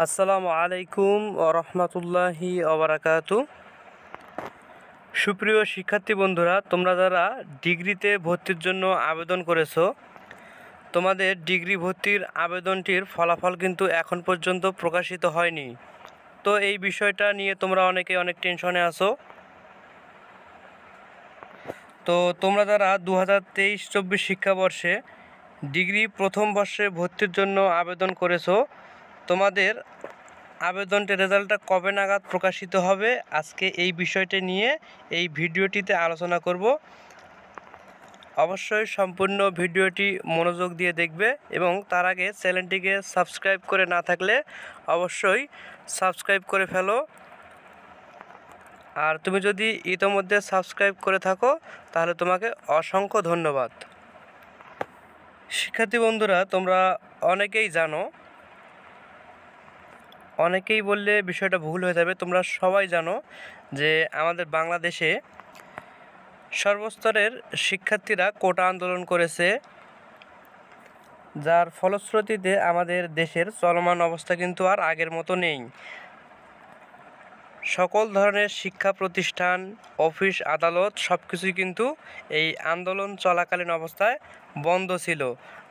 আসসালামু আলাইকুম রহমতুল্লাহি ওবারাকাতু। সুপ্রিয় শিক্ষার্থী বন্ধুরা, তোমরা যারা ডিগ্রিতে ভর্তির জন্য আবেদন করেছো, তোমাদের ডিগ্রি ভর্তির আবেদনটির ফলাফল কিন্তু এখন পর্যন্ত প্রকাশিত হয়নি। তো এই বিষয়টা নিয়ে তোমরা অনেকে অনেক টেনশনে আছো। তো তোমরা যারা 2023-24 শিক্ষাবর্ষে ডিগ্রি প্রথম বর্ষে ভর্তির জন্য আবেদন করেছো, তোমাদের আবেদনটির রেজাল্টটা কবে নাগাদ প্রকাশিত হবে, আজকে এই বিষয়টি নিয়ে এই ভিডিওটিতে আলোচনা করব। অবশ্যই সম্পূর্ণ ভিডিওটি মনোযোগ দিয়ে দেখবে এবং তার আগে চ্যানেলটিকে সাবস্ক্রাইব করে না থাকলে অবশ্যই সাবস্ক্রাইব করে ফেলো। আর তুমি যদি ইতোমধ্যে সাবস্ক্রাইব করে থাকো তাহলে তোমাকে অসংখ্য ধন্যবাদ। শিক্ষার্থী বন্ধুরা, তোমরা অনেকেই জানো, অনেকেই বললে বিষয়টা ভুল হয়ে যাবে, তোমরা সবাই জানো যে আমাদের বাংলাদেশে সর্বস্তরের শিক্ষার্থীরা কোটা আন্দোলন করেছে, যার ফলশ্রুতিতে আমাদের দেশের চলমান অবস্থা কিন্তু আর আগের মতো নেই। সকল ধরনের শিক্ষা প্রতিষ্ঠান, অফিস, আদালত সব কিছুই কিন্তু এই আন্দোলন চলাকালীন অবস্থায় বন্ধ ছিল,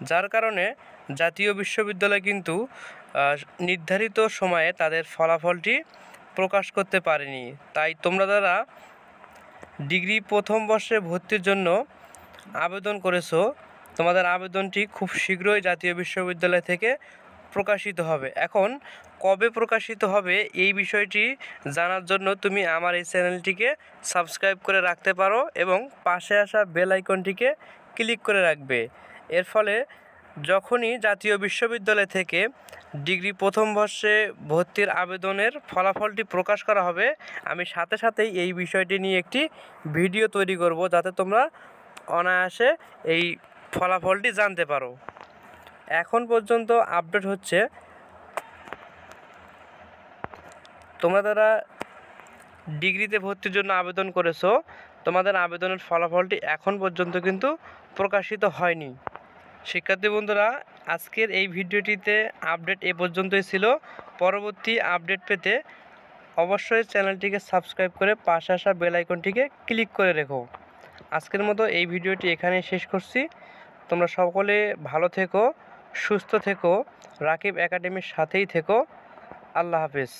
যার কারণে জাতীয় বিশ্ববিদ্যালয় কিন্তু নির্ধারিত সময়ে তাদের ফলাফলটি প্রকাশ করতে পারেনি। তাই তোমরা যারা ডিগ্রি প্রথম বর্ষে ভর্তির জন্য আবেদন করেছো, তোমাদের আবেদনটি খুব শীঘ্রই জাতীয় বিশ্ববিদ্যালয় থেকে প্রকাশিত হবে। এখন কবে প্রকাশিত হবে এই বিষয়টি জানার জন্য তুমি আমার এই চ্যানেলটিকে সাবস্ক্রাইব করে রাখতে পারো এবং পাশে আসা বেল আইকনটিকে ক্লিক করে রাখবে। এর ফলে যখনই জাতীয় বিশ্ববিদ্যালয় থেকে ডিগ্রি প্রথম বর্ষে ভর্তির আবেদনের ফলাফলটি প্রকাশ করা হবে, আমি সাথে সাথেই এই বিষয়টি নিয়ে একটি ভিডিও তৈরি করব, যাতে তোমরা অনায়াসে এই ফলাফলটি জানতে পারো। এখন পর্যন্ত আপডেট হচ্ছে, তোমরা যারা ডিগ্রিতে ভর্তির জন্য আবেদন করেছো, তোমাদের আবেদনের ফলাফলটি এখন পর্যন্ত কিন্তু প্রকাশিত হয়নি। শিক্ষার্থী বন্ধুরা, আজকের এই ভিডিওটিতে আপডেট এ পর্যন্তই ছিল। পরবর্তী আপডেট পেতে অবশ্যই চ্যানেলটিকে সাবস্ক্রাইব করে পাশে আসা বেল আইকনটিকে ক্লিক করে রেখো। আজকের মতো এই ভিডিওটি এখানেই শেষ করছি। তোমরা সকলে ভালো থেকো, সুস্থ থেকো, রাকিব একাডেমির সাথেই থেকো। আল্লাহ হাফেজ।